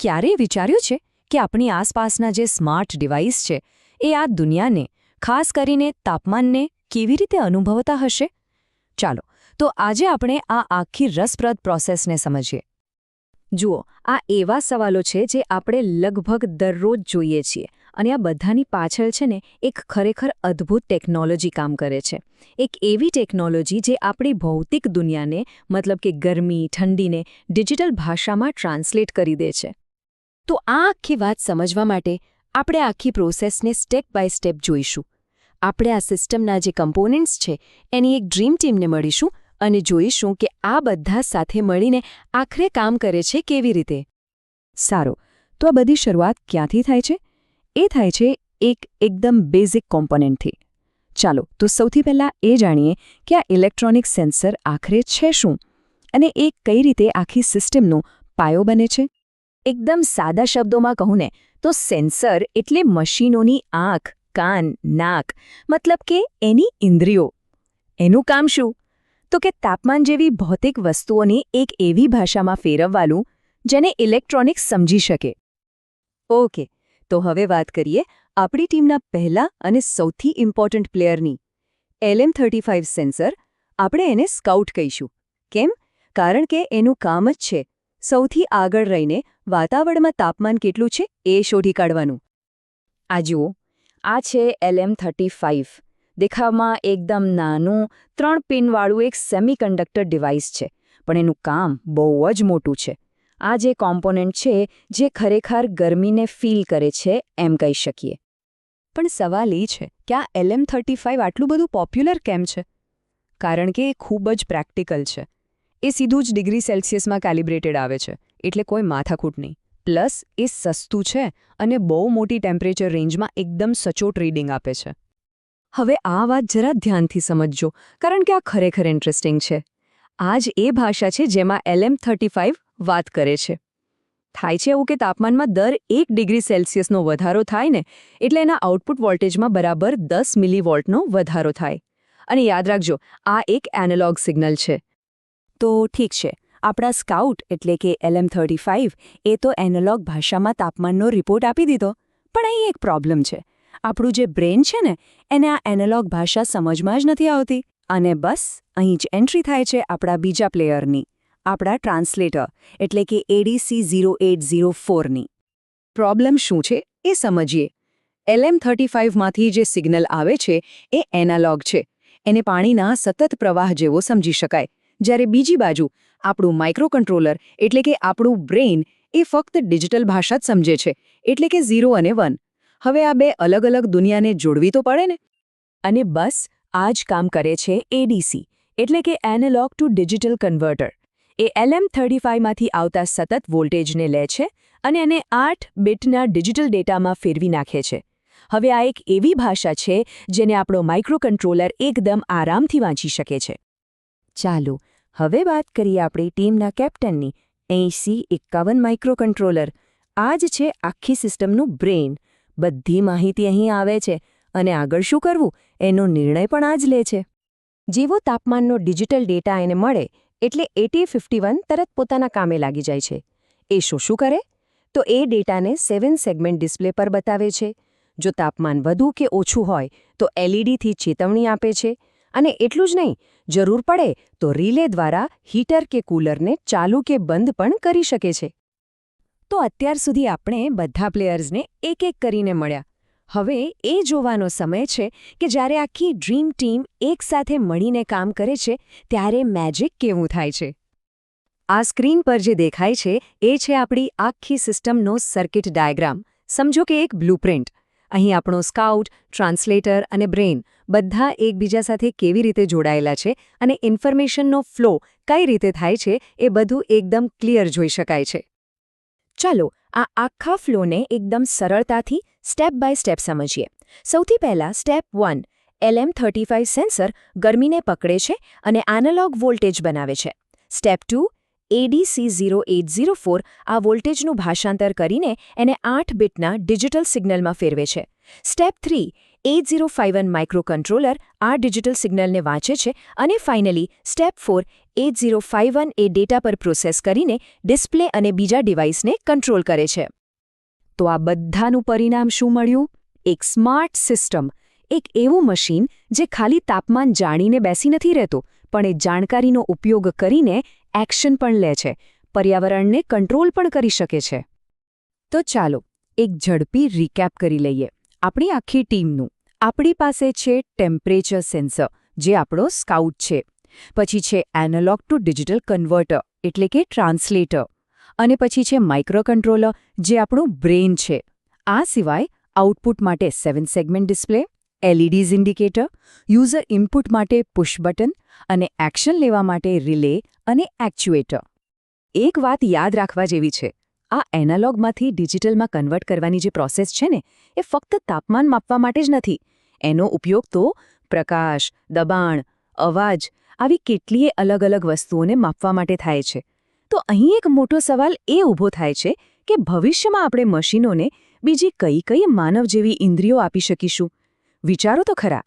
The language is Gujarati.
ક્યારેય વિચાર્યું છે કે આપણી આસપાસના જે સ્માર્ટ ડિવાઇસ છે એ આ દુનિયાને, ખાસ કરીને તાપમાનને કેવી રીતે અનુભવતા હશે? ચાલો, તો આજે આપણે આ આખી રસપ્રદ પ્રોસેસને સમજીએ. જુઓ, આ એવા સવાલો છે જે આપણે લગભગ દરરોજ જોઈએ છીએ, અને આ બધાની પાછળ છે ને એક ખરેખર અદ્ભુત ટેકનોલોજી કામ કરે છે. એક એવી ટેકનોલોજી જે આપણી ભૌતિક દુનિયાને, મતલબ કે ગરમી, ઠંડીને ડિજિટલ ભાષામાં ટ્રાન્સલેટ કરી દે છે. તો આ આખી વાત સમજવા માટે આપણે આખી પ્રોસેસને સ્ટેપ બાય સ્ટેપ જોઈશું. આપણે આ સિસ્ટમના જે કમ્પોનન્ટ્સ છે એની એક ડ્રીમ ટીમને મળીશું અને જોઈશું કે આ બધા સાથે મળીને આખરે કામ કરે છે કેવી રીતે. સારું, તો આ બધી શરૂઆત ક્યાંથી થાય છે? એ થાય છે એકદમ બેઝિક કોમ્પોનન્ટથી. ચાલો, તો સૌથી પહેલાં એ જાણીએ કે આ ઇલેક્ટ્રોનિક સેન્સર આખરે છે શું, અને એ કઈ રીતે આખી સિસ્ટમનો પાયો બને છે. એકદમ સાદા શબ્દોમાં કહું ને તો સેન્સર એટલે મશીનોની આંખ, કાન, નાક, મતલબ કે એની ઇન્દ્રિયો. એનું કામ શું? તો કે તાપમાન જેવી ભૌતિક વસ્તુઓને એક એવી ભાષામાં ફેરવવાનું જેને ઇલેક્ટ્રોનિક્સ સમજી શકે. ઓકે, તો હવે વાત કરીએ આપણી ટીમના પહેલા અને સૌથી ઇમ્પોર્ટન્ટ પ્લેયરની. LM35 sensor. આપણે એને સ્કાઉટ કહીશું. કેમ? કારણ કે એનું કામ જ છે સૌથી આગળ રહીને વાતાવરણમાં તાપમાન કેટલું છે એ શોધી કાઢવાનું. આ જુઓ, આ છે LM35. દેખાવમાં એકદમ નાનું 3 પિનવાળું એક સેમિકન્ડક્ટર ડિવાઇસ છે, પણ એનું કામ બહુ જ મોટું છે. આ જે કોમ્પોનન્ટ છે જે ખરેખર ગરમીને ફીલ કરે છે એમ કહી શકીએ. પણ સવાલ એ છે કે આ LM35 આટલું બધું પોપ્યુલર કેમ છે? કારણ કે એ ખૂબ જ પ્રેક્ટિકલ છે. એ સીધું જ ડિગ્રી સેલ્સિયસમાં કેલિબ્રેટેડ આવે છે, એટલે કોઈ માથાકૂટ નહીં. પ્લસ એ સસ્તું છે અને બહુ મોટી ટેમ્પરેચર રેન્જમાં એકદમ સચોટ રીડિંગ આપે છે. હવે આ વાત જરા ધ્યાનથી સમજજો, કારણ કે આ ખરેખર ઇન્ટરેસ્ટિંગ છે. આ જ એ ભાષા છે જેમાં LM35 વાત કરે છે. થાય છે એવું કે તાપમાનમાં દર 1 ડિગ્રી સેલ્સિયસનો વધારો થાય ને એટલે એના આઉટપુટ વોલ્ટેજમાં બરાબર 10 મિલીવોલ્ટનો વધારો થાય. અને યાદ રાખજો, આ એક એનાલોગ સિગ્નલ છે. તો ઠીક છે, આપણા સ્કાઉટ એટલે કે LM35 એ તો એનાલોગ ભાષામાં તાપમાનનો રિપોર્ટ આપી દીધો, પણ અહીં એક પ્રોબ્લેમ છે. આપણું જે બ્રેન છે ને એને આ એનાલોગ ભાષા સમજમાં જ નથી આવતી. અને બસ અહીં જ એન્ટ્રી થાય છે આપણા બીજા પ્લેયરની, આપણા ટ્રાન્સલેટર એટલે કે ADC0804ની. પ્રોબ્લેમ શું છે એ સમજીએ. LM35માંથી જે સિગ્નલ આવે છે એ એનાલોગ છે. એને પાણીના સતત પ્રવાહ જેવો સમજી શકાય. જ્યારે બીજી બાજુ આપણું માઇક્રોકન્ટ્રોલર એટલે કે આપણું બ્રેઇન એ ફક્ત ડિજિટલ ભાષા જ સમજે છે, એટલે કે 0 અને 1. હવે આ બે અલગ અલગ દુનિયાને જોડવી તો પડે ને. અને બસ આ જ કામ કરે છે ADC એટલે કે એનાલોગ ટુ ડિજિટલ કન્વર્ટર. એ LM35માંથી આવતા સતત વોલ્ટેજને લે છે અને એને 8 બીટના ડિજિટલ ડેટામાં ફેરવી નાખે છે. હવે આ એક એવી ભાષા છે જેને આપણો માઇક્રોકન્ટ્રોલર એકદમ આરામથી વાંચી શકે છે. ચાલો, હવે વાત કરીએ આપણી ટીમના કેપ્ટનની, AC51 માઇક્રોકન્ટ્રોલર. આ જ છે આખી સિસ્ટમનું બ્રેઇન. બધી માહિતી અહીં આવે છે અને આગળ શું કરવું એનો નિર્ણય પણ આ જ લે છે. જેવો તાપમાનનો ડિજિટલ ડેટા એને મળે એટલે AT51 તરત પોતાના કામે લાગી જાય છે. એ શું કરે? તો એ ડેટાને 7 સેગમેન્ટ ડિસ્પ્લે પર બતાવે છે. જો તાપમાન વધુ કે ઓછું હોય તો LEDથી ચેતવણી આપે છે. અને એટલું જ નહીં, જરૂર પડે તો રિલે દ્વારા હીટર કે કૂલરને ચાલુ કે બંધ પણ કરી શકે છે. તો અત્યાર સુધી આપણે બધા પ્લેયર્સને એક એક કરીને મળ્યા. હવે એ જોવાનો સમય છે કે જ્યારે આખી ડ્રીમ ટીમ એકસાથે મળીને કામ કરે છે ત્યારે મેજિક કેવું થાય છે. આ સ્ક્રીન પર જે દેખાય છે એ છે આપણી આખી સિસ્ટમનો સર્કિટ ડાયાગ્રામ. સમજો કે એક બ્લુપ્રિન્ટ. અહીં આપણો સ્કાઉટ, ટ્રાન્સલેટર અને બ્રેઇન બધા એકબીજા સાથે કેવી રીતે જોડાયેલા છે અને ઇન્ફોર્મેશનનો ફ્લો કઈ રીતે થાય છે એ બધું એકદમ ક્લિયર જોઈ શકાય છે. ચાલો, આ આખા ફ્લોને એકદમ સરળતાથી સ્ટેપ બાય સ્ટેપ સમજીએ. સૌથી પહેલાં સ્ટેપ 1. LM35 સેન્સર ગરમીને પકડે છે અને એનાલોગ વોલ્ટેજ બનાવે છે. સ્ટેપ 2. ADC0804 આ વોલ્ટેજનું ભાષાંતર કરીને એને 8 બીટના ડિજિટલ સિગ્નલમાં ફેરવે છે. સ્ટેપ 3. 8051 માઇક્રોકન્ટ્રોલર આ ડિજિટલ સિગ્નલને વાંચે છે અને ફાઇનલી સ્ટેપ 4 8051 એ ડેટા પર પ્રોસેસ કરીને ડિસ્પ્લે અને બીજા ડિવાઇસને કંટ્રોલ કરે છે. તો આ બધાનું પરિણામ શું મળ્યું? એક સ્માર્ટ સિસ્ટમ, એક એવું મશીન જે ખાલી તાપમાન જાણીને બેસી નથી રહેતું, પણ એ જાણકારીનો ઉપયોગ કરીને એક્શન પણ લે છે, પર્યાવરણને કંટ્રોલ પણ કરી શકે છે. તો ચાલો એક ઝડપી રીકેપ કરી લઈએ આપણી આખી ટીમનું. આપણી પાસે છે ટેમ્પરેચર સેન્સર, જે આપણો સ્કાઉટ છે. પછી છે એનાલોગ ટુ ડિજિટલ કન્વર્ટર, એટલે કે ટ્રાન્સલેટર. અને પછી છે માઇક્રોકન્ટ્રોલર, જે આપણું બ્રેઇન છે. આ સિવાય આઉટપુટ માટે 7 segment display, LEDs indicator, user input માટે પુશ બટન અને એક્શન લેવા માટે રિલે અને એક્ચ્યુએટર. એક વાત યાદ રાખવા જેવી છે, આ એનાલોગમાંથી ડિજિટલમાં કન્વર્ટ કરવાની જે પ્રોસેસ છે ને, એ ફક્ત તાપમાન માપવા માટે જ નથી. એનો ઉપયોગ તો પ્રકાશ, દબાણ, અવાજ આવી કેટલીય અલગ અલગ વસ્તુઓને માપવા માટે થાય છે. તો અહીં એક મોટો સવાલ એ ઊભો થાય છે કે ભવિષ્યમાં આપણે મશીનોને બીજી કઈ કઈ માનવ જેવી ઇન્દ્રિયો આપી શકીશું? વિચારો તો ખરા.